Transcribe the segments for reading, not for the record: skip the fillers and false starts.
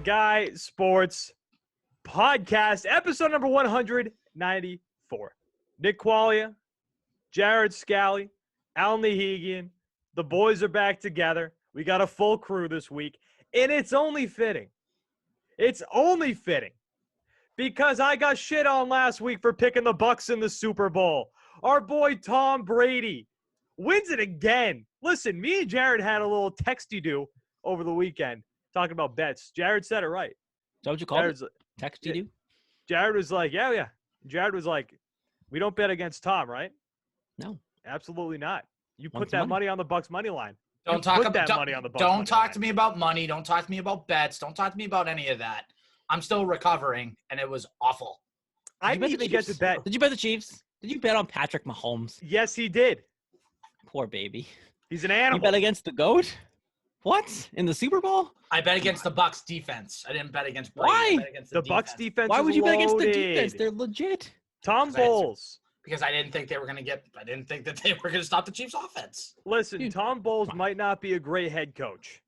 Guy Sports Podcast, episode number 194. Nick Quaglia, Jared Scali, Al Nahigian. The boys are back together. We got a full crew this week, and it's only fitting. It's only fitting because I got shit on last week for picking the Bucs in the Super Bowl. Our boy Tom Brady wins it again. Listen, me and Jared had a little texty-do over the weekend talking about bets. Jared said it right. Is that what you called it? Texty-do? Jared was like, yeah. Jared was like, we don't bet against Tom, right? No. Absolutely not. You put that money on the Bucs money line. Don't talk to me about money. Don't talk to me about bets. Don't talk to me about any of that. I'm still recovering, and it was awful. I need to get to bet. Did you bet the Chiefs? Did you bet on Patrick Mahomes? Yes, he did. Poor baby. He's an animal. You bet against the GOAT? What? In the Super Bowl? I bet against the Bucs defense. I didn't bet against Brady. Why? I bet against the Bucs defense. Why would you bet against the loaded. defense? They're legit. Tom Bowles. Because I didn't think they were going to get – I didn't think that they were going to stop the Chiefs' offense. Listen, Dude, Tom Bowles might not be a great head coach,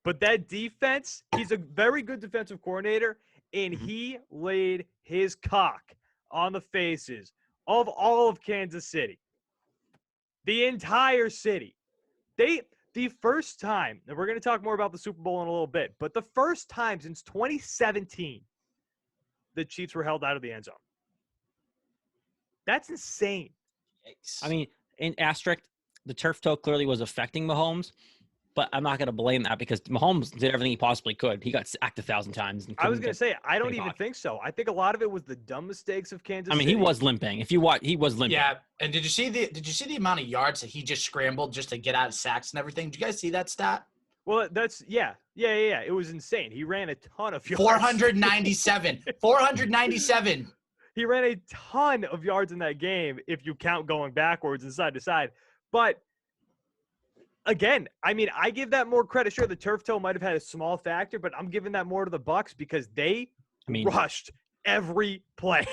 but that defense, he's a very good defensive coordinator, and he laid his cock on the faces of all of Kansas City. The entire city. The first time, and we're going to talk more about the Super Bowl in a little bit, but the first time since 2017, the Chiefs were held out of the end zone. That's insane. I mean, in asterisk, the turf toe clearly was affecting Mahomes, but I'm not going to blame that because Mahomes did everything he possibly could. He got sacked 1,000 times. I was going to say, I don't even think so. I think a lot of it was the dumb mistakes of Kansas City. He was limping. If you watch, he was limping. Yeah, and did you see the amount of yards that he just scrambled just to get out of sacks and everything? Did you guys see that stat? Well, that's yeah. It was insane. He ran a ton of yards. 497. 497. He ran a ton of yards in that game if you count going backwards and side to side. But again, I give that more credit. Sure, the turf toe might have had a small factor, but I'm giving that more to the Bucs because they rushed every play.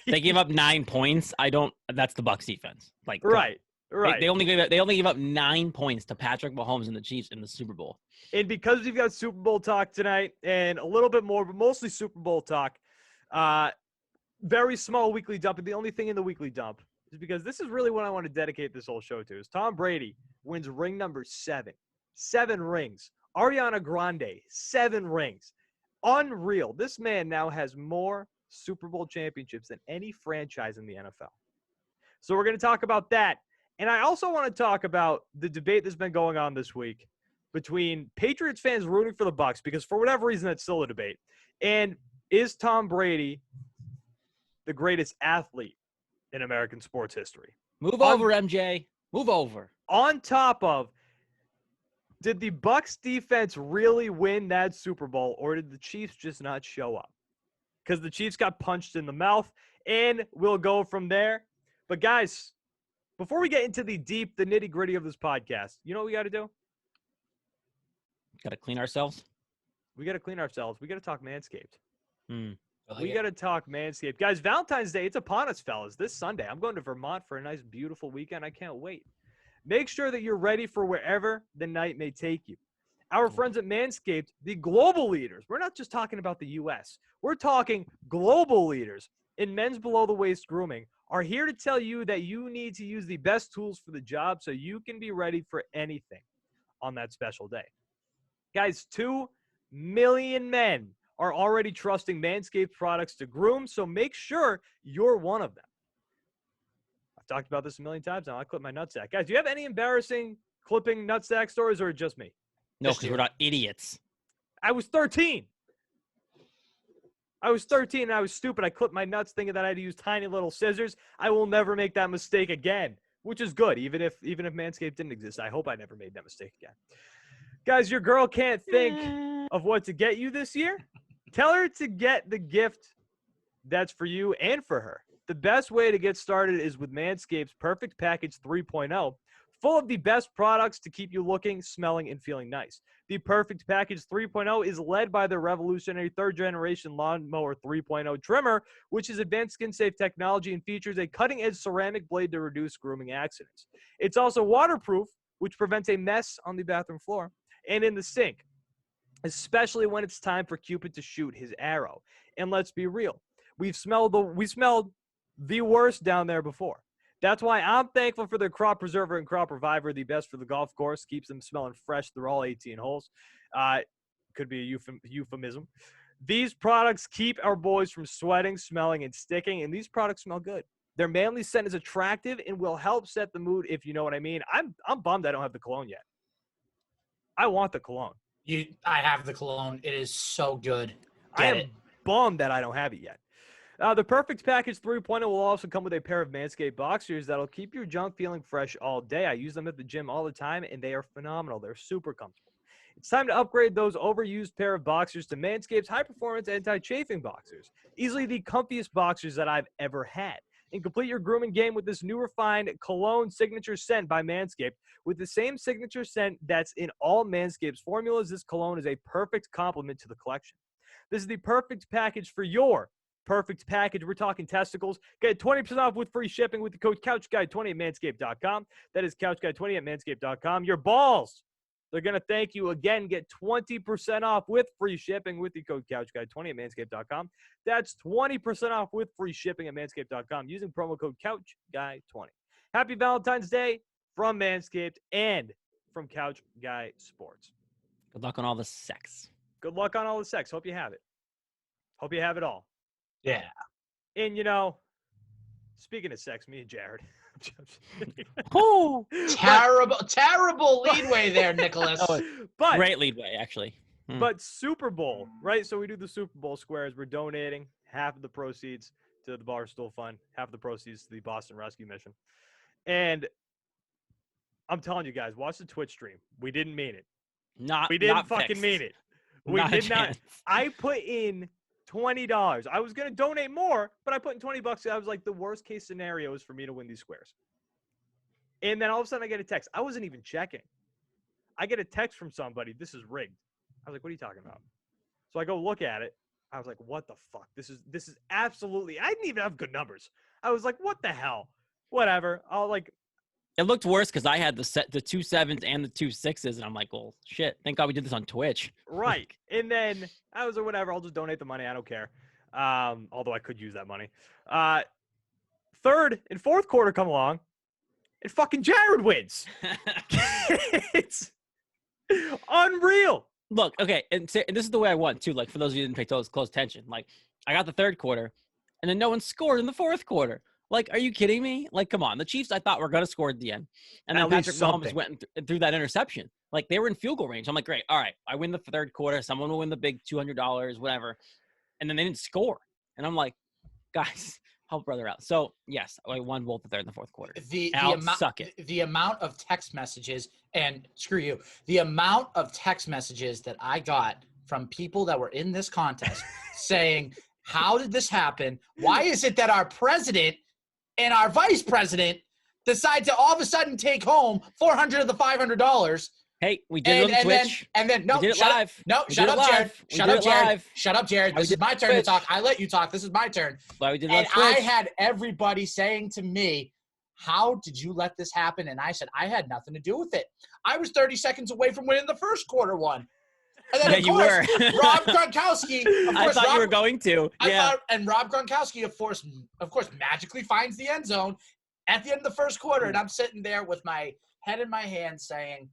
They gave up 9 points. That's the Bucs defense. Right. They only gave up 9 points to Patrick Mahomes and the Chiefs in the Super Bowl. And because we've got Super Bowl talk tonight and a little bit more, but mostly Super Bowl talk, very small weekly dump. And the only thing in the weekly dump is because this is really what I want to dedicate this whole show to is Tom Brady wins ring number 7. 7 rings. Ariana Grande, 7 rings. Unreal. This man now has more Super Bowl championships than any franchise in the NFL. So we're going to talk about that. And I also want to talk about the debate that's been going on this week between Patriots fans rooting for the Bucs, because for whatever reason, that's still a debate. And is Tom Brady the greatest athlete in American sports history? Move over, MJ. Move over. On top of, did the Bucs defense really win that Super Bowl, or did the Chiefs just not show up? Because the Chiefs got punched in the mouth, and we'll go from there. But guys, before we get into the nitty-gritty of this podcast, you know what we got to do? Got to clean ourselves? We got to clean ourselves. We got to talk Manscaped. We got to talk Manscaped. Guys, Valentine's Day, it's upon us, fellas, this Sunday. I'm going to Vermont for a nice, beautiful weekend. I can't wait. Make sure that you're ready for wherever the night may take you. Our friends at Manscaped, the global leaders. We're not just talking about the U.S. We're talking global leaders in men's below-the-waist grooming are here to tell you that you need to use the best tools for the job so you can be ready for anything on that special day. Guys, 2 million men are already trusting Manscaped products to groom, so make sure you're one of them. I've talked about this a million times now. I clip my nutsack. Guys, do you have any embarrassing clipping nutsack stories, or just me? No, because we're not idiots. I was 13. And I was stupid. I clipped my nuts thinking that I had to use tiny little scissors. I will never make that mistake again, which is good. Even if Manscaped didn't exist, I hope I never made that mistake again. Guys, your girl can't think of what to get you this year. Tell her to get the gift that's for you and for her. The best way to get started is with Manscaped's Perfect Package 3.0, full of the best products to keep you looking, smelling, and feeling nice. The Perfect Package 3.0 is led by the revolutionary third-generation Lawnmower 3.0 trimmer, which is advanced skin-safe technology and features a cutting-edge ceramic blade to reduce grooming accidents. It's also waterproof, which prevents a mess on the bathroom floor and in the sink. especially when it's time for Cupid to shoot his arrow. And let's be real, we smelled the worst down there before. That's why I'm thankful for their Crop Preserver and Crop Reviver, the best for the golf course. Keeps them smelling fresh through all 18 holes. Could be a euphemism. These products keep our boys from sweating, smelling, and sticking, and these products smell good. Their manly scent is attractive and will help set the mood, if you know what I mean. I'm bummed I don't have the cologne yet. I want the cologne. I have the cologne. It is so good. I am bummed that I don't have it yet. The Perfect Package 3.0 will also come with a pair of Manscaped boxers that'll keep your junk feeling fresh all day. I use them at the gym all the time, and they are phenomenal. They're super comfortable. It's time to upgrade those overused pair of boxers to Manscaped's high-performance anti-chafing boxers. Easily the comfiest boxers that I've ever had. And complete your grooming game with this new refined cologne signature scent by Manscaped. With the same signature scent that's in all Manscaped's formulas, this cologne is a perfect complement to the collection. This is the perfect package for your perfect package. We're talking testicles. Get 20% off with free shipping with the code CouchGuy20 at manscaped.com. That is CouchGuy20 at manscaped.com. Your balls, they're going to thank you again. Get 20% off with free shipping with the code CouchGuy20 at manscaped.com. That's 20% off with free shipping at manscaped.com using promo code CouchGuy20. Happy Valentine's Day from Manscaped and from Couch Guy Sports. Good luck on all the sex. Good luck on all the sex. Hope you have it. Hope you have it all. Yeah. And, you know, speaking of sex, me and Jared. Oh, Terrible leadway there, Nicholas. But great leadway, actually. But Super Bowl, right? So we do the Super Bowl squares. We're donating half of the proceeds to the Barstool Fund, half of the proceeds to the Boston Rescue Mission. And I'm telling you guys, watch the Twitch stream. We didn't mean it. We didn't fucking mean it. We did not. I put in $20. I was going to donate more, but I put in $20. I was like, the worst case scenario is for me to win these squares. And then all of a sudden I get a text. I wasn't even checking. I get a text from somebody. This is rigged. I was like, what are you talking about? So I go look at it. I was like, what the fuck? This is absolutely, I didn't even have good numbers. I was like, what the hell? Whatever. It looked worse because I had the 2 7s and the 2 6s, and I'm like, well, shit. Thank God we did this on Twitch. Right. And then I was like, whatever. I'll just donate the money. I don't care. Although I could use that money. Third and fourth quarter come along, and fucking Jared wins. It's unreal. Look, okay, and this is the way I won, too. Like, for those of you who didn't pay close attention. Like, I got the third quarter, and then no one scored in the fourth quarter. Like, are you kidding me? Like, come on. The Chiefs, I thought, were going to score at the end. And then Patrick Mahomes went and threw that interception. Like, they were in field goal range. I'm like, great. All right. I win the third quarter. Someone will win the big $200, whatever. And then they didn't score. And I'm like, guys, help brother out. So, yes, I won both the third and the fourth quarter. The amount of text messages, and screw you, the amount of text messages that I got from people that were in this contest saying, how did this happen? Why is it that our president and our vice president decide to all of a sudden take home $400 of the $500? Hey, we did it on Twitch. No, shut up, Jared. Shut up, Jared. This is my turn to talk. I let you talk. This is my turn. Why we did it on Twitch. I had everybody saying to me, how did you let this happen? And I said, I had nothing to do with it. I was 30 seconds away from winning the first quarter one. And then, you were. Rob Gronkowski. I thought you were going to. And Rob Gronkowski, of course, magically finds the end zone at the end of the first quarter. And I'm sitting there with my head in my hand saying,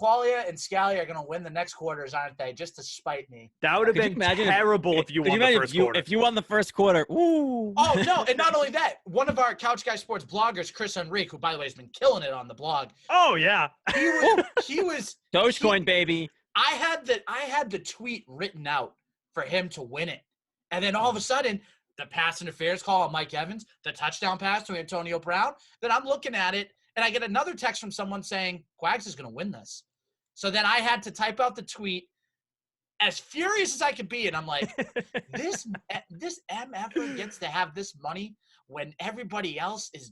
Quaglia and Scali are going to win the next quarters, aren't they? Just to spite me. That would have been terrible if you won the first quarter. If you won the first quarter, ooh. Oh, no. And not only that, one of our Couch Guy Sports bloggers, Chris Enrique, who, by the way, has been killing it on the blog. Oh, yeah. He was Dogecoin, baby. I had the tweet written out for him to win it. And then all of a sudden, the pass interference call on Mike Evans, the touchdown pass to Antonio Brown. Then I'm looking at it, and I get another text from someone saying, Quags is going to win this. So then I had to type out the tweet as furious as I could be. And I'm like, this MFer gets to have this money when everybody else is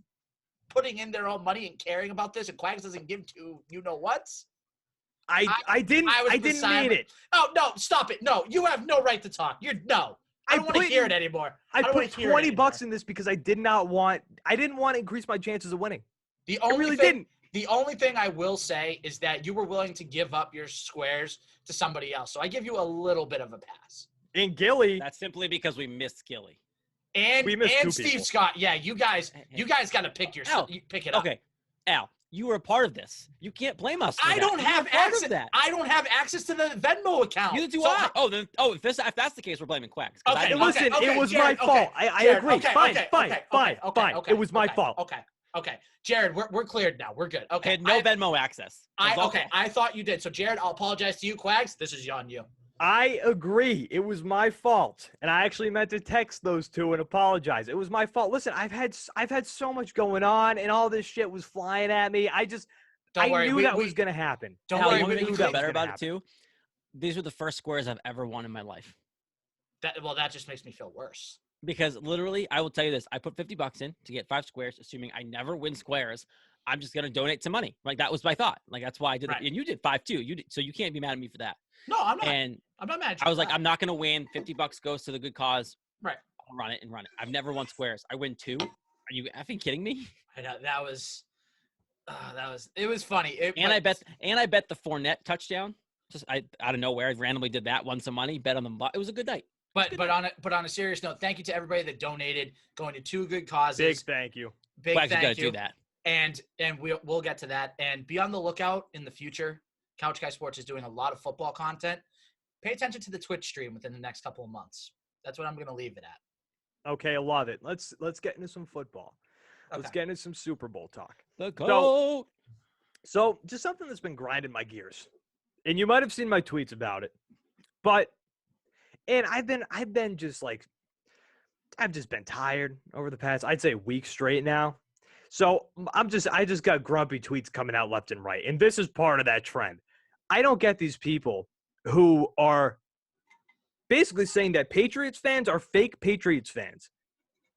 putting in their own money and caring about this, and Quags doesn't give to you-know-whats? I didn't mean it. Oh, no, stop it. No, you have no right to talk. I don't want to hear it anymore. I put $20 in this because I didn't want to increase my chances of winning. I really didn't. The only thing I will say is that you were willing to give up your squares to somebody else. So I give you a little bit of a pass. In Gilly, That's simply because we missed Skilly. And We missed two Steve people. Scott. Yeah, you guys got to pick pick it up. Okay, Al, you were a part of this. You can't blame us. For I that. don't You were have a part of access. that. I don't have access to the Venmo account. Neither do So I. If that's the case, we're blaming Quacks. 'Cause I Okay, didn't know listen, that. it was Jared, my fault. I Jared, agree. Fine. okay, It was my fault. Okay. Jared, we're cleared now. We're good. I Okay. had no Venmo access. I thought you did. So Jared, I'll apologize to you, Quags. This is on you. I agree. It was my fault, and I actually meant to text those two and apologize. It was my fault. Listen, I've had so much going on, and all this shit was flying at me. I knew that was gonna happen. Don't Al, worry, you want we me to knew feel that was better gonna about it happen. too? These were the first squares I've ever won in my life. That just makes me feel worse. Because literally, I will tell you this: I put $50 in to get 5 squares, assuming I never win squares. I'm just gonna donate some money. Like that was my thought. Like that's why I did Right. it. And you did 5 too. So you can't be mad at me for that. No, I'm not. And I'm not mad at you. I was for like, that. I'm not gonna win. $50 goes to the good cause. Right. I'll run it. I've never won squares. I win 2. Are you effing kidding me? I know that was it was funny. I bet the Fournette touchdown. Just out of nowhere, I randomly did that. Won some money. Bet on them. It was a good night. But on a serious note, thank you to everybody that donated, going to 2 good causes. Big thank you. Big Quacks, you thank gotta you. do that. And we'll get to that. And be on the lookout in the future. Couch Guy Sports is doing a lot of football content. Pay attention to the Twitch stream within the next couple of months. That's what I'm going to leave it at. Okay, I love it. Let's get into some football. Let's Okay. get into some Super Bowl talk. The goat. So just something that's been grinding my gears, and you might have seen my tweets about it, and I've just been tired over the past, I'd say, week straight now. So I just got grumpy tweets coming out left and right, and this is part of that trend. I don't get these people who are basically saying that Patriots fans are fake Patriots fans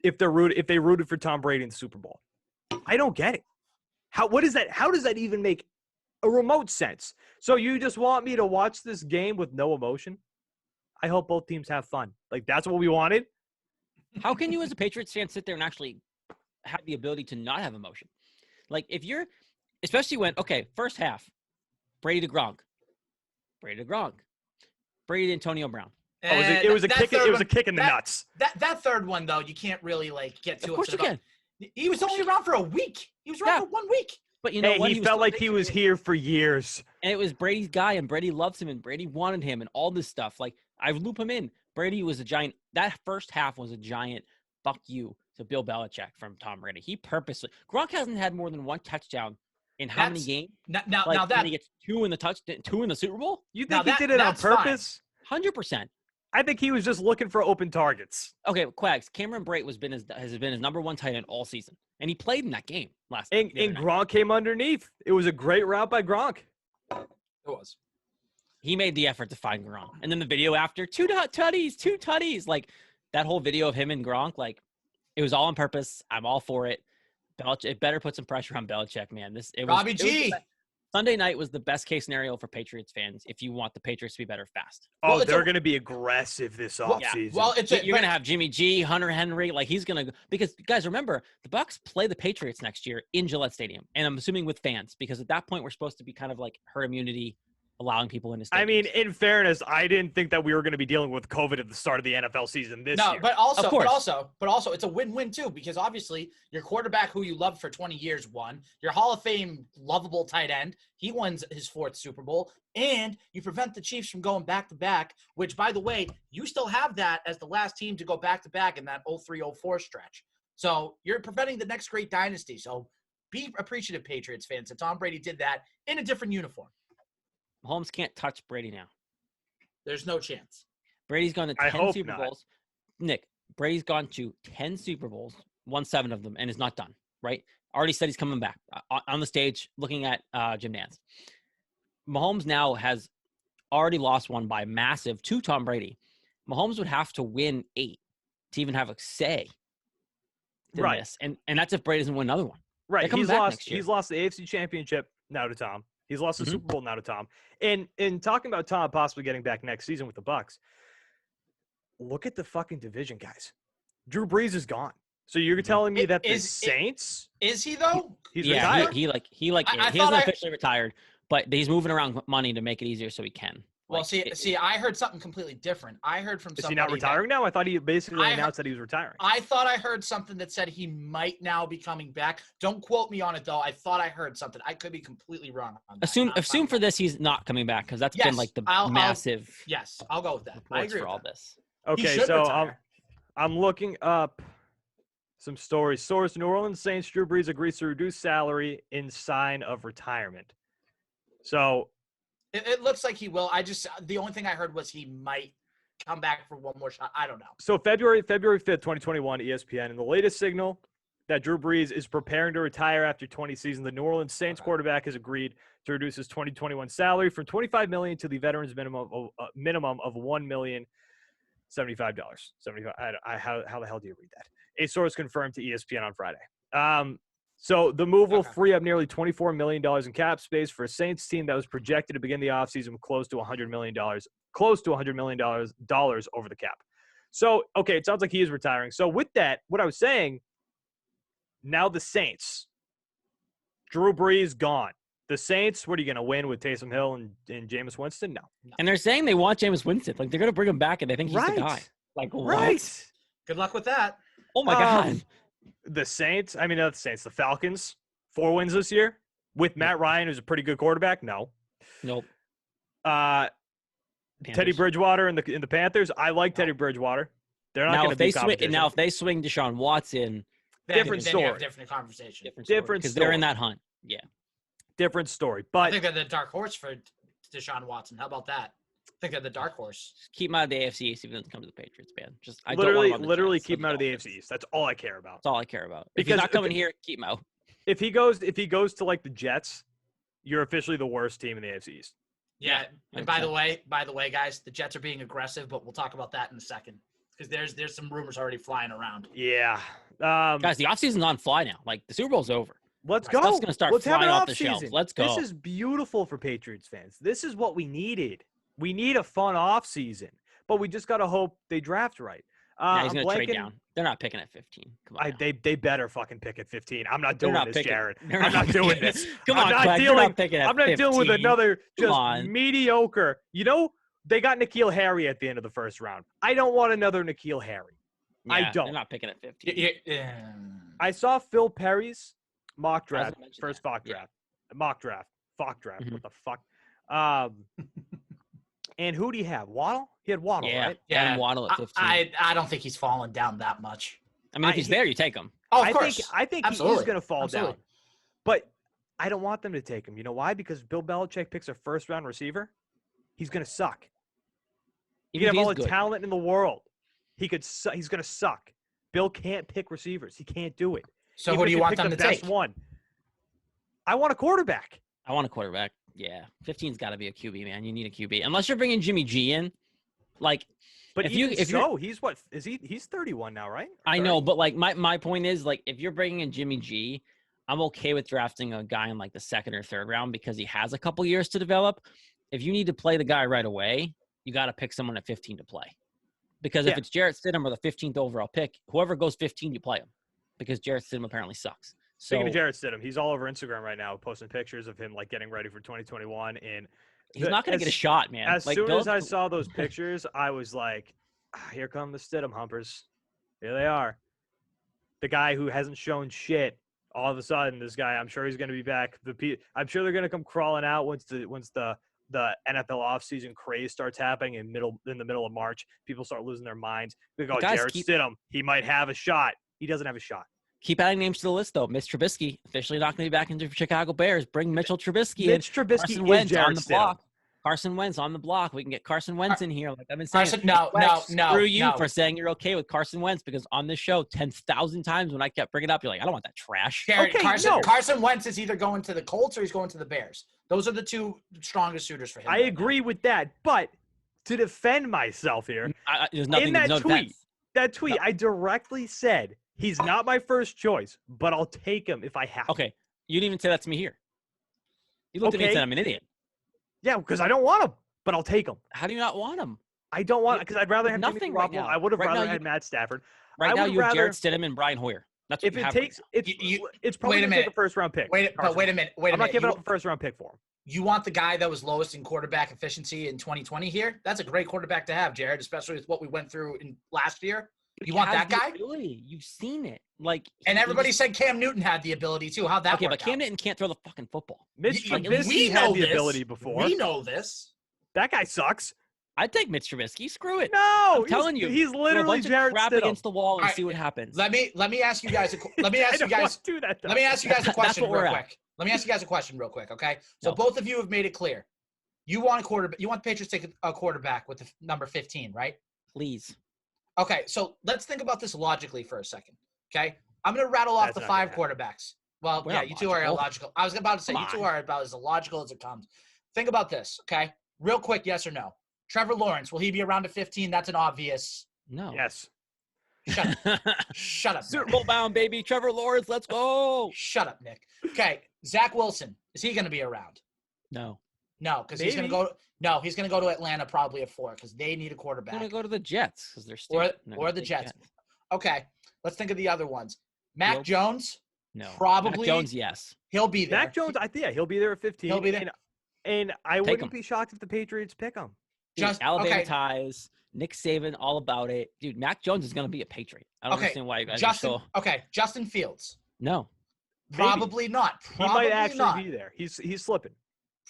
if they rooted for Tom Brady in the Super Bowl. I don't get it. How does that even make a remote sense? So you just want me to watch this game with no emotion? I hope both teams have fun. Like, that's what we wanted? How can you, as a Patriots fan, sit there and actually have the ability to not have emotion? Like, if you're, especially when, okay, first half, Brady to Gronk, Brady to Antonio Brown. It was a kick in the nuts. That third one, though, you can't really get too Of course you upset can. about. He was only around for a week. He was around for 1 week. But you know what? He felt like he was here for years. And it was Brady's guy, and Brady loves him, and Brady wanted him, and all this stuff. Like, I loop him in. Brady was a giant. That first half was a giant fuck you to Bill Belichick from Tom Brady. He purposely. Gronk hasn't had more than 1 touchdown in how many games? Now Like, that when he gets 2 in the Super Bowl? You Now think he that- did it on that's fine. purpose? 100%. I think he was just looking for open targets. Okay, Quags. Cameron Brate has been his number 1 tight end all season, and he played in that game last. And the other night. Gronk came underneath. It was a great route by Gronk. it was. He made the effort to find Gronk, and then the video after 2 tutties, like that whole video of him and Gronk, like it was all on purpose. I'm all for it. It better put some pressure on Belichick, man. Robbie G. Sunday night was the best case scenario for Patriots fans if you want the Patriots to be better fast. Oh, Well, they're going to be aggressive this offseason. Well, You're going to have Jimmy G, Hunter Henry. Like, he's going to – because, guys, remember, the Bucs play the Patriots next year in Gillette Stadium, and I'm assuming with fans, because at that point we're supposed to be kind of like herd immunity, allowing people into stadiums. I mean, in fairness, I didn't think that we were going to be dealing with COVID at the start of the NFL season this year. but also, Of course. but also, it's a win-win too, because obviously your quarterback, who you loved for 20 years, won. Your Hall of Fame lovable tight end, he wins his 4th Super Bowl, and you prevent the Chiefs from going back-to-back. Which, by the way, you still have that as the last team to go back-to-back in that 03-04 stretch. So you're preventing the next great dynasty. So be appreciative, Patriots fans, that Tom Brady did that in a different uniform. Mahomes can't touch Brady now. There's no chance. Brady's gone to I 10 hope Super not. Bowls. Nick, Brady's gone to 10 Super Bowls, won 7 of them, and is not done, right? Already said he's coming back on the stage looking at Jim Nantz. Mahomes now has already lost 1 by massive to Tom Brady. Mahomes would have to win 8 to even have a say in Right. this. And that's if Brady doesn't win another one. Right. They're coming back next year. He's lost the AFC Championship now to Tom. He's lost the Mhm. Super Bowl now to Tom. And in talking about Tom possibly getting back next season with the Bucs, look at the fucking division, guys. Drew Brees is gone. So you're telling me that the Is Saints? he though? He's Yeah, retired. he I he thought hasn't officially retired, but he's moving around money to make it easier so he can. Well, see, I heard something completely different. I heard from Is somebody. he not retiring now? I thought he basically I announced that he was retiring. I thought I heard something that said he might now be coming back. Don't quote me on it though. I thought I heard something. I could be completely wrong on that. Assume for this he's not coming back because that's been like the massive. Yes, I'll go with that. I reports agree for with all that. this. Okay, so I'm looking up some stories. Source: New Orleans Saints Drew Brees agrees to reduce salary in sign of retirement. So it looks like he will. The only thing I heard was he might come back for one more shot. I don't know. So February 5th, 2021, ESPN, and the latest signal that Drew Brees is preparing to retire after 20 seasons. The New Orleans Saints quarterback has agreed to reduce his 2021 salary from $25 million to the veterans minimum of $1 million. $75. How the hell do you read that? A source confirmed to ESPN on Friday. So the move will free up nearly $24 million in cap space for a Saints team that was projected to begin the offseason with close to $100 million over the cap. So, okay, it sounds like he is retiring. So with that, what I was saying, now the Saints, Drew Brees gone. The Saints, what are you going to win with Taysom Hill and Jameis Winston? No. And they're saying they want Jameis Winston. Like, they're going to bring him back, and they think he's the guy. Like, what? Right. Good luck with that. Oh, my God. The Saints, not the Saints, the Falcons, 4 wins this year with Matt Ryan, who's a pretty good quarterback. No. Nope. Teddy Bridgewater and the Panthers. I like Teddy Bridgewater. They're not going to be competition. Now, if they swing Deshaun Watson, different story. Different conversation. Different because they're in that hunt. Yeah. Different story. But I think they're the dark horse for Deshaun Watson. How about that? I think they're the dark horse. Keep him out of the AFC East even when it comes to the Patriots, man. I literally keep him out of the AFC East. That's all I care about. That's all I care about. If he's not coming here, keep him out. If he goes to like the Jets, you're officially the worst team in the AFC East. Yeah. And by the way, guys, the Jets are being aggressive, but we'll talk about that in a second because there's some rumors already flying around. Yeah. Guys, the offseason's on fly now. Like the Super Bowl's over. Let's go. Stuff's gonna start flying off the shelves. Let's go. This is beautiful for Patriots fans. This is what we needed. We need a fun off season, but we just gotta hope they draft right. He's gonna trade down. They're not picking at 15. Come on. They better fucking pick at 15. I'm not doing this, Jared. I'm not doing this. Come on, I'm not dealing with another just mediocre. You know, they got N'Keal Harry at the end of the first round. I don't want another N'Keal Harry. Yeah, I don't. They're not picking at 15. I saw Phil Perry's mock draft, first mock draft. Mm-hmm. What the fuck? And who do you have? Waddle? He had Waddle, right? Yeah, and Waddle at 15. I don't think he's fallen down that much. I mean, if he's there, you take him. Oh, of course. I think he is going to fall down. But I don't want them to take him. You know why? Because Bill Belichick picks a first-round receiver. He's going to suck. He can have all the talent in the world. He's going to suck. Bill can't pick receivers. He can't do it. So who do you want them to take? One. I want a quarterback. Yeah, 15's got to be a QB, man. You need a QB unless you're bringing Jimmy G in. Like, but he's what is he? He's 31 now, right? I know, but like my point is like if you're bringing in Jimmy G, I'm okay with drafting a guy in like the second or third round because he has a couple years to develop. If you need to play the guy right away, you got to pick someone at 15 to play. Because if it's Jarrett Stidham or the 15th overall pick, whoever goes 15, you play him. Because Jarrett Stidham apparently sucks. Speaking of Jarrett Stidham, he's all over Instagram right now posting pictures of him like getting ready for 2021. And he's not going to get a shot, man. As soon as I saw those pictures, I was like, here come the Stidham humpers. Here they are. The guy who hasn't shown shit. All of a sudden, this guy, I'm sure he's going to be back. I'm sure they're going to come crawling out once the NFL offseason craze starts happening in the middle of March. People start losing their minds. We go, Jarrett Stidham, he might have a shot. He doesn't have a shot. Keep adding names to the list, though. Mitch Trubisky, officially not going to be back into Chicago Bears. Bring Mitchell Trubisky in. Mitch Trubisky is Jarrett Stidham. Carson Wentz on the block. We can get Carson Wentz in here. Like I've been saying. No. Screw you for saying you're okay with Carson Wentz because on this show, 10,000 times when I kept bringing it up, you're like, I don't want that trash. Carson Wentz is either going to the Colts or he's going to the Bears. Those are the two strongest suitors for him. I agree with that, but to defend myself here, there's nothing in that tweet, I directly said, he's not my first choice, but I'll take him if I have to. Okay. You didn't even say that to me here. You looked at me and said I'm an idiot. Yeah, because I don't want him, but I'll take him. How do you not want him? I don't want because I'd rather have nothing right now. I would have rather had Matt Stafford. Right I now, would you have rather Jarrett Stidham and Brian Hoyer. That's what if you it have takes right it's probably Wait a gonna take a minute. first round pick. Wait a minute. I'm not giving up a first round pick for him. You want the guy that was lowest in quarterback efficiency in 2020 here? That's a great quarterback to have, Jared, especially with what we went through in last year. You want that guy? Ability. You've seen it. Like, And everybody said Cam Newton had the ability too. How'd that okay, work but Cam out? Newton can't throw the fucking football. Mitch Like, Trubisky we had know the this. ability before. We know this. That guy sucks. I'd take Mitch Trubisky. Screw it. No, I'm telling you, he's throw a literally bunch of Jarrett crap Stidham. against the wall and All right, see what happens. Let me ask you guys. Let me I ask you don't want guys. to do that. Let me ask you guys a That's question what we're real at. quick. Let me ask you guys a question real quick. Okay. So No. both of you have made it clear. You want a quarterback. You want the Patriots to take a quarterback with the number 15, right? Please. Okay. So let's think about this logically for a second. Okay. I'm gonna rattle off That's the not 5 gonna quarterbacks. Well, We're yeah, not you two are logical. illogical. I was about to say Come you two on. are about as illogical as it comes. Think about this. Okay. Real quick, yes or no? Trevor Lawrence, will he be around to 15? That's an obvious. No. Yes. Shut up. Shut up. Super Nick. Bowl bound, baby. Trevor Lawrence, let's go. Shut up, Nick. Okay. Zach Wilson, is he going to be around? No. No, because he's going to Maybe. go. No, he's going to go to Atlanta probably at 4 because they need a I'm quarterback. going to go to the Jets because they're Or stupid. They're or gonna the take Jets. Okay. Let's think of the other ones. Mac Fields? Jones, No. probably- Mac Jones, yes. he'll be there. Mac Jones, he'll be there at 15. He'll be there. And I Take wouldn't him. be shocked if the Patriots pick him. Dude, Just- Alabama okay. ties. Nick Saban, all about it. Dude, Mac Jones is going to be a Patriot. I don't Okay, understand why you guys Justin. are so. Okay, Justin Fields, No. Maybe. probably not. He Probably might actually not. be there. He's slipping.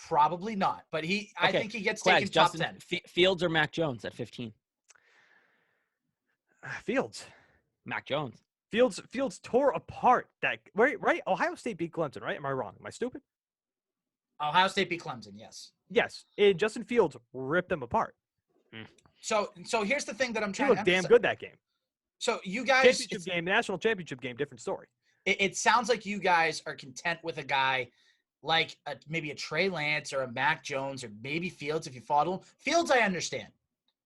Probably not. But I Okay, think he gets Quags, taken top Justin 10. Fields or Mac Jones at 15? Fields. Mac Jones. Fields tore apart that right. Ohio State beat Clemson, right? Am I wrong? Am I stupid? Ohio State beat Clemson. Yes. Yes. And Justin Fields ripped them apart. So here's the thing that I'm He trying to looked damn emphasize. good that game. So you guys, Championship game, national championship game, different story. it sounds like you guys are content with a guy like maybe a Trey Lance or a Mac Jones or maybe Fields if you follow him. Fields, I understand.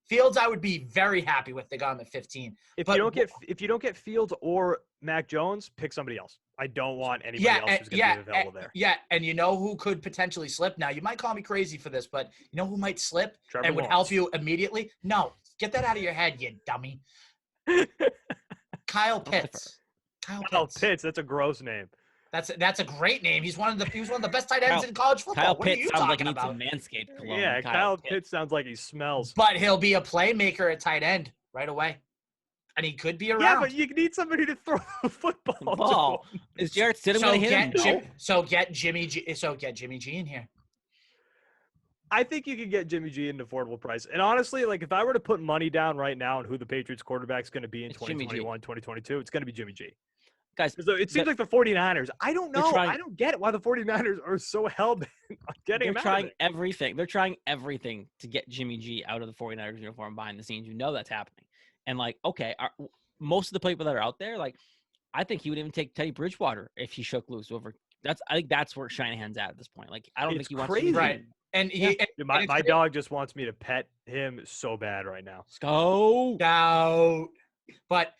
Fields, I would be very happy with. They got him at 15. If But you don't get Fields or Mac Jones, pick somebody else. I don't want anybody else who's going to be available there. Yeah, and you know who could potentially slip? Now, you might call me crazy for this, but you know who might slip Trevor and would Lawrence. help you immediately? No, get that out of your head, you dummy. Kyle Pitts. Kyle Pitts, that's a gross name. That's a great name. He was one of the best tight ends Kyle- in college football. Kyle What are Pitts you sounds like he talking needs about? some Manscaped cologne. Yeah, Kyle Pitts sounds like he smells. But he'll be a playmaker at tight end right away. And he could be around. Yeah, but you need somebody to throw the football Ball. to. Is Jarrett Stidham so going to hit get him? No. get Jimmy G in here. I think you could get Jimmy G at an affordable price. And honestly, like if I were to put money down right now on who the Patriots quarterback's going to be in It's Jimmy G. 2021, 2022, it's going to be Jimmy G. Guys, It seems like the 49ers. I don't They're know. trying- I don't get it why the 49ers are so hell-bent on getting they're him out trying of it. everything. They're trying everything to get Jimmy G out of the 49ers uniform behind the scenes. You know that's happening. And like, okay, most of the people that are out there, like, I think he would even take Teddy Bridgewater if he shook loose over. I think that's where Shanahan's at this point. Like, I don't It's think he wants crazy. to. Right. And he Yeah. and Dude, my it's my great. dog just wants me to pet him so bad right now. Let's go. Doubt. But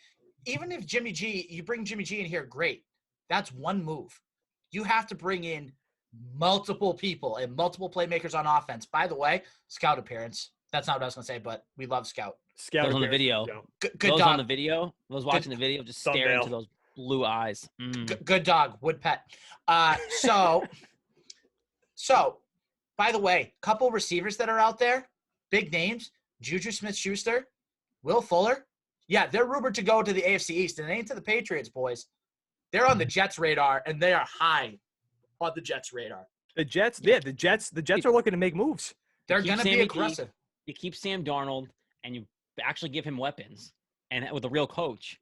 even if you bring Jimmy G in here, great. That's one move. You have to bring in multiple people and multiple playmakers on offense. By the way, Scout appearance. That's not what I was going to say, but we love Scout. Scout Those on the appearance, video. Joe. Good Those dog. on the video, those watching the video, just stare into Thumbnail. those blue eyes. Good dog. Wood pet. So, by the way, couple receivers that are out there, big names, Juju Smith-Schuster, Will Fuller. Yeah, they're rumored to go to the AFC East, and it ain't to the Patriots, boys. They're on the Jets' radar, and they are high on the Jets' radar. The Jets, the Jets are looking to make moves. They're keep going to be Sammy G. aggressive. You keep Sam Darnold and you actually give him weapons and with a real coach.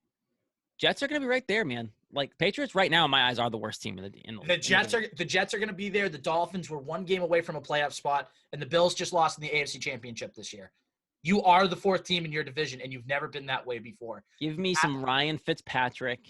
Jets are going to be right there, man. Like Patriots right now in my eyes are the worst team in the The Jets are going to be there. The Dolphins were one game away from a playoff spot, and the Bills just lost in the AFC Championship this year. You are the fourth team in your division, and you've never been that way before. Give me some Ryan Fitzpatrick,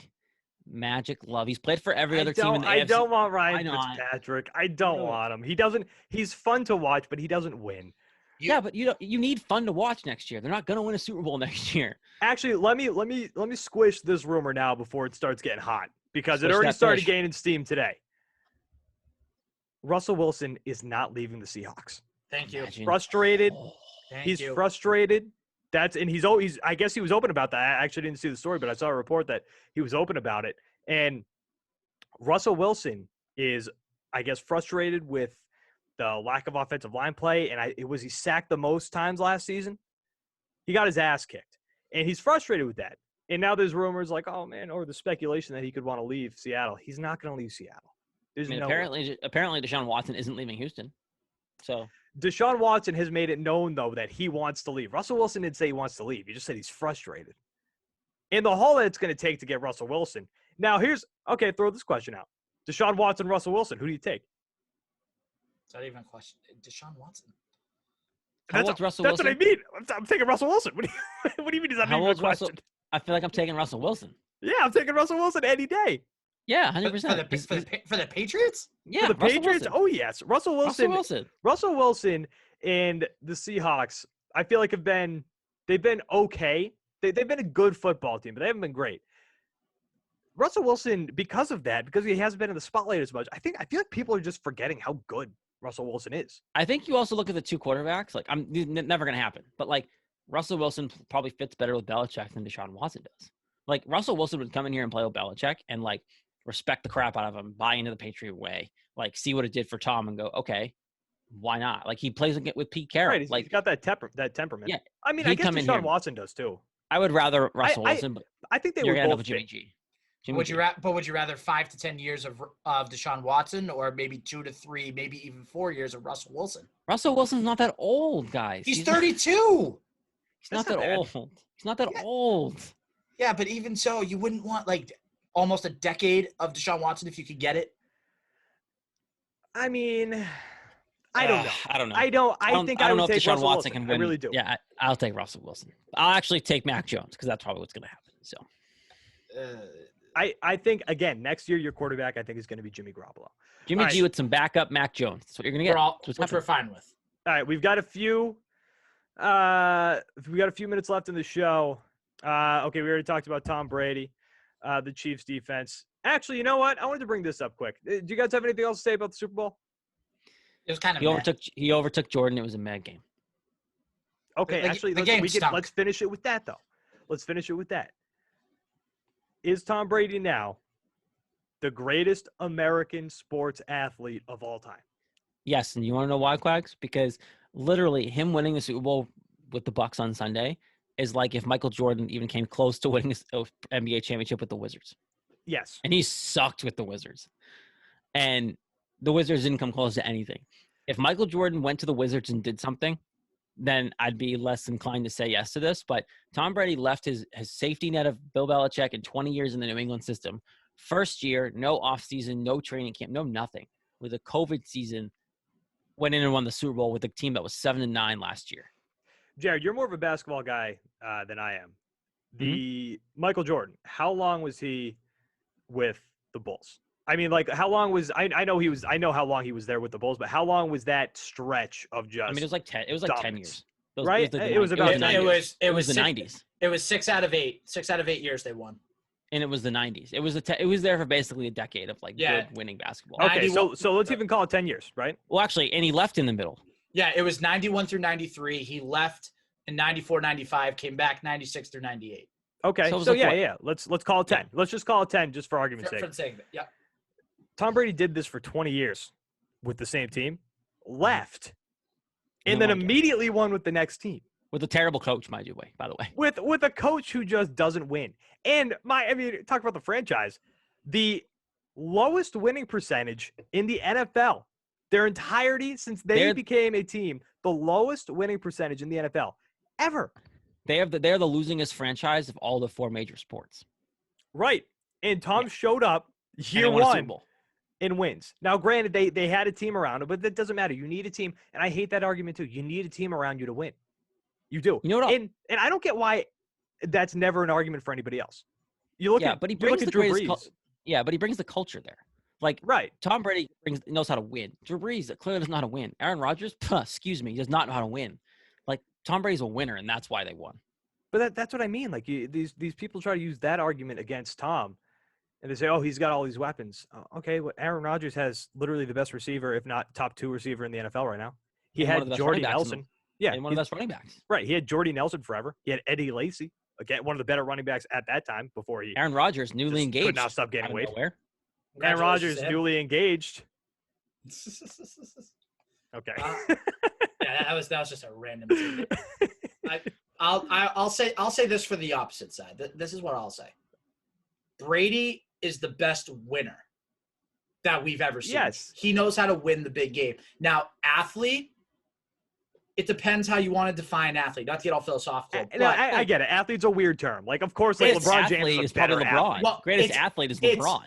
Magic Love. He's played for every other team in the I AFC. don't want Why Ryan not? Fitzpatrick. I don't No. want him. He's fun to watch, but he doesn't win. Yeah, but you need fun to watch next year. They're not going to win a Super Bowl next year. Actually, let me squish this rumor now before it starts getting hot because it Squish already that started fish. gaining steam today. Russell Wilson is not leaving the Seahawks. Thank you. Imagine. Frustrated. Oh, Thank He's you. frustrated he's I guess he was open about that. I actually didn't see the story, but I saw a report that he was open about it. And Russell Wilson is, I guess, frustrated with the lack of offensive line play. And he sacked the most times last season. He got his ass kicked, and he's frustrated with that. And now there's rumors like, oh man, or the speculation that he could want to leave Seattle. He's not going to leave Seattle. There's apparently Deshaun Watson isn't leaving Houston. So Deshaun Watson has made it known, though, that he wants to leave. Russell Wilson didn't say he wants to leave. He just said he's frustrated. And the haul that it's going to take to get Russell Wilson. Now, throw this question out. Deshaun Watson, Russell Wilson, who do you take? Is that even a question? Deshaun Watson. Russell Wilson? That's what I mean. I'm taking Russell Wilson. What do you mean? Is that even a question? I feel like I'm taking Russell Wilson. Yeah, I'm taking Russell Wilson any day. Yeah, 100%. For the Patriots? Yeah, for the Patriots? Wilson. Oh, yes. Russell Wilson and the Seahawks, I feel like they've been okay. They've been a good football team, but they haven't been great. Russell Wilson, because he hasn't been in the spotlight as much, I feel like people are just forgetting how good Russell Wilson is. I think you also look at the two quarterbacks. Like, never going to happen. But, like, Russell Wilson probably fits better with Belichick than Deshaun Watson does. Like, Russell Wilson would come in here and play with Belichick and, like, respect the crap out of him, buy into the Patriot way, like, see what it did for Tom and go, okay, why not? Like, he plays with Pete Carroll. Right, like, he's got that temperament. Yeah. I mean, I guess Deshaun Watson does too. I would rather Russell Wilson, but I think you're would gonna both end up with Jimmy G. Would you rather 5 to 10 years of Deshaun Watson, or maybe 2 to 3, maybe even 4 years of Russell Wilson? Russell Wilson's not that old, guys. He's 32. He's not that old. He's not that old. Yeah, but even so, you wouldn't want like almost a decade of Deshaun Watson if you could get it. I mean, I don't know. I don't know. I don't know if Deshaun Watson can win. I really do. Yeah, I'll take Russell Wilson. I'll actually take Mac Jones because that's probably what's going to happen. So, I think again next year your quarterback I think is going to be Jimmy Garoppolo. Jimmy G with some backup Mac Jones. That's what you're going to get. Which we're fine with. All right, we've got a few. We got a few minutes left in the show. Okay, we already talked about Tom Brady, the Chiefs defense. Actually, you know what? I wanted to bring this up quick. Do you guys have anything else to say about the Super Bowl? It was kind of he overtook Jordan. It was a mad game. Okay, actually, let's finish it with that though. Let's finish it with that. Is Tom Brady now the greatest American sports athlete of all time? Yes, and you want to know why, Quags? Because literally him winning the Super Bowl with the Bucs on Sunday is like if Michael Jordan even came close to winning an NBA championship with the Wizards. Yes. And he sucked with the Wizards. And the Wizards didn't come close to anything. If Michael Jordan went to the Wizards and did something, then I'd be less inclined to say yes to this. But Tom Brady left his safety net of Bill Belichick and 20 years in the New England system. First year, no offseason, no training camp, no nothing. With a COVID season, went in and won the Super Bowl with a team that was 7-9 last year. Jared, you're more of a basketball guy than I am. Michael Jordan, how long was he with the Bulls? I mean, like, how long was I know how long he was there with the Bulls, but how long was that stretch of just? I mean, it was like 10. It was like 10 years, right? It was the 90s. It was 6 out of 8. 6 out of 8 years they won. And it was the 90s. It was there for basically a decade of good winning basketball. Okay, so let's even call it 10 years, right? Well, actually, and he left in the middle. Yeah, it was 91 through 93. He left in 94, 95, came back 96 through 98. Okay, so yeah. Let's call it 10. Yeah. Let's just call it 10 just for argument's sake. For the sake of it, yeah. Tom Brady did this for 20 years with the same team, left, and then immediately won with the next team. With a terrible coach, by the way. With a coach who just doesn't win. And talk about the franchise. The lowest winning percentage in the NFL, their entirety since they became a team, the lowest winning percentage in the NFL ever. They're the losingest franchise of all the 4 major sports. Right. And Tom showed up year one and wins. Now, granted, they had a team around him, but that doesn't matter. You need a team. And I hate that argument too. You need a team around you to win. You do. You know what? And I don't get why that's never an argument for anybody else. You look at, but he brings Drew Brees. But he brings the culture there. Like, right. Tom Brady knows how to win. Drew Brees clearly does not know how to win. Aaron Rodgers, does not know how to win. Like, Tom Brady's a winner, and that's why they won. But that's what I mean. Like, these people try to use that argument against Tom, and they say, oh, he's got all these weapons. Okay, well, Aaron Rodgers has literally the best receiver, if not top 2 receiver in the NFL right now. He had Jordy Nelson. Yeah, and one of the best running backs. right. He had Jordy Nelson forever. He had Eddie Lacy, again, one of the better running backs at that time before he Aaron Rodgers, newly just engaged. could not stop out gaining of weight. nowhere. Aaron Congratulations Rodgers, to him. newly engaged. Okay. Yeah, that was just a random tidbit. I'll say this for the opposite side. This is what I'll say. Brady is the best winner that we've ever seen. Yes. He knows how to win the big game. Now, athlete, it depends how you want to define athlete. Not to get all philosophical. No, I get it. Athlete's a weird term. Like, of course, like Greatest LeBron James athlete is is a better probably LeBron. athlete. Well, Greatest it's- athlete is it's- LeBron.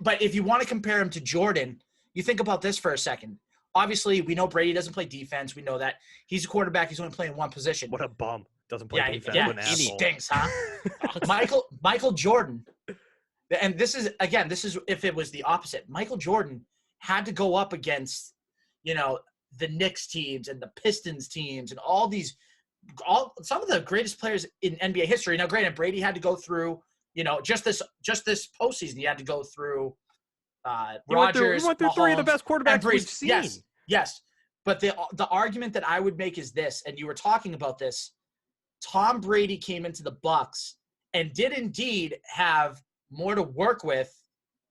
But if you want to compare him to Jordan, you think about this for a second. Obviously, we know Brady doesn't play defense. We know that. He's a quarterback. He's only playing one position. What a bum. Doesn't play defense. Yeah, with an he asshole. stinks, huh? Michael Jordan, and this is if it was the opposite. Michael Jordan had to go up against, the Knicks teams and the Pistons teams and some of the greatest players in NBA history. Now, granted, Brady had to go through, just this postseason. He had to go through Rodgers. He went through three of the best quarterbacks we've seen. Yes. But the argument that I would make is this, and you were talking about this. Tom Brady came into the Bucs and did indeed have more to work with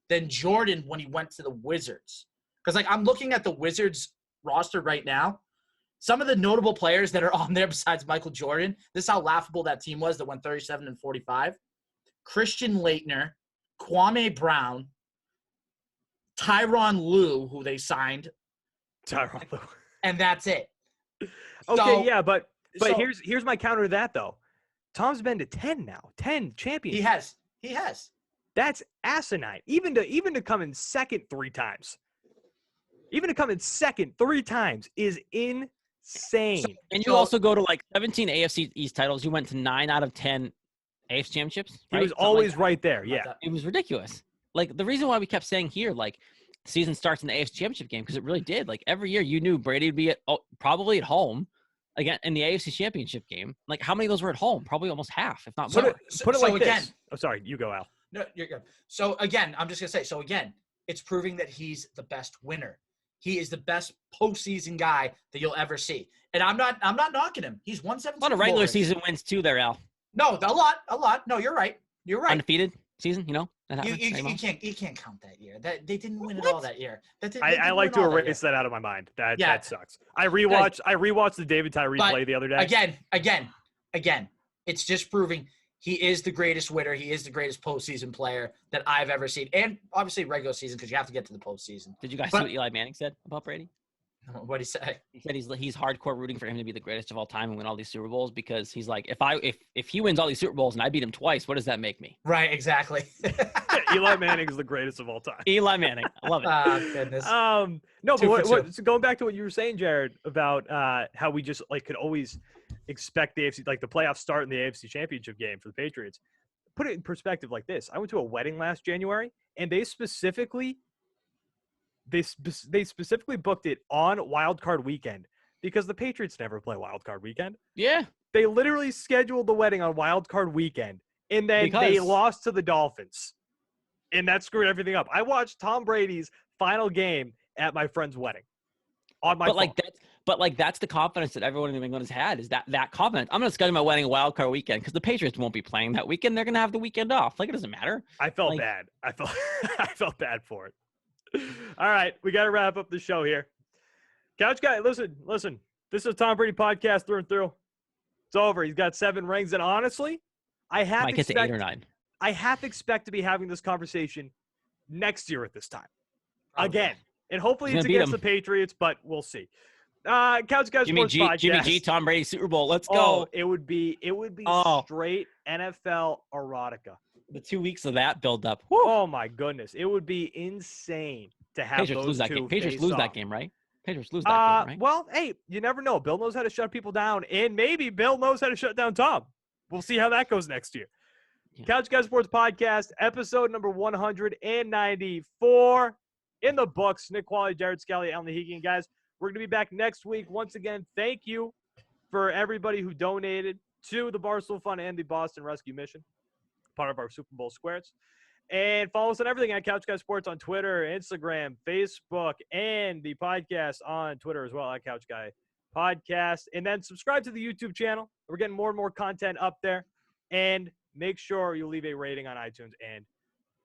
than Jordan when he went to the Wizards. Because, I'm looking at the Wizards roster right now. Some of the notable players that are on there besides Michael Jordan, this is how laughable that team was that went 37-45. Christian Laettner, Kwame Brown, Tyronn Lue, who they signed. Tyronn Lue. And that's it. Okay, but so- here's my counter to that, though. Tom's been to 10 now. 10 championships. He has. That's asinine. Even to come in second 3 times. Even to come in second 3 times is insane. And you also go to 17 AFC East titles. You went to 9 out of 10 AFC championships. He Right? was Something always like that. right there. Yeah. It was ridiculous. The reason why we kept saying here, season starts in the AFC Championship game, because it really did. Every year you knew Brady would be probably at home again in the AFC Championship game. How many of those were at home? Probably almost half, if not more. Put it like again, this. Oh, sorry. You go, Al. No, you're good. So again, I'm just gonna say. It's proving that he's the best winner. He is the best postseason guy that you'll ever see. And I'm not knocking him. He's won 7 A lot of regular season wins too there, Al. No, a lot. No, you're right. Undefeated season, that You happens. can't count that year. That they didn't win it all that year. I like to erase that out of my mind. That sucks. I rewatched the David Tyree play the other day. Again, it's just proving he is the greatest winner. He is the greatest postseason player that I've ever seen, and obviously regular season because you have to get to the postseason. Did you guys see what Eli Manning said about Brady? What did he say? He said he's hardcore rooting for him to be the greatest of all time and win all these Super Bowls, because he's like, if he wins all these Super Bowls and I beat him twice, what does that make me? Right, exactly. Eli Manning is the greatest of all time. Eli Manning, I love it. Goodness. No, Two so going back to what you were saying, Jared, about how we just could always expect the AFC, the playoff start in the AFC Championship game for the Patriots. Put it in perspective like this. I went to a wedding last January, and they specifically booked it on Wild Card Weekend because the Patriots never play Wild Card Weekend. Yeah. They literally scheduled the wedding on Wild Card Weekend, and then they lost to the Dolphins, and that screwed everything up. I watched Tom Brady's final game at my friend's wedding on my phone. That's the confidence that everyone in New England has had, is that confidence. I'm going to schedule my wedding a Wild Card Weekend because the Patriots won't be playing that weekend. They're going to have the weekend off. It doesn't matter. I felt bad. I felt bad for it. All right, we got to wrap up the show here. Couch guy, listen. This is a Tom Brady podcast through and through. It's over. He's got 7 rings, and honestly, I might get to 8 or 9. I half expect to be having this conversation next year at this time again, and hopefully it's against the Patriots, but we'll see. Couch Guys Sports Podcast. Jimmy G, Tom Brady, Super Bowl. Let's go. Oh, it would be straight NFL erotica. The 2 weeks of that build up. Woo. Oh my goodness, it would be insane to have Patriots those lose that two game. Patriots lose that game, right? Patriots lose that game, right? Well, hey, you never know. Bill knows how to shut people down, and maybe Bill knows how to shut down Tom. We'll see how that goes next year. Yeah. Couch Guys Sports Podcast, episode number 194 in the books. Nick Quaglia, Jared Scali, Alan Nahigian. Guys, we're going to be back next week. Once again, thank you for everybody who donated to the Barstool Fund and the Boston Rescue Mission, part of our Super Bowl Squares. And follow us on everything at Couch Guys Sports on Twitter, Instagram, Facebook, and the podcast on Twitter as well at Couch Guy podcast. And then subscribe to the YouTube channel. We're getting more and more content up there. And make sure you leave a rating on iTunes and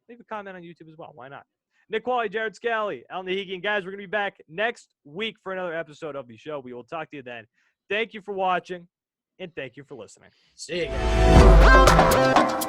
leave a comment on YouTube as well. Why not? Nick Quaglia, Jared Scali, Al Nahigian. Guys, we're going to be back next week for another episode of the show. We will talk to you then. Thank you for watching, and thank you for listening. See you guys.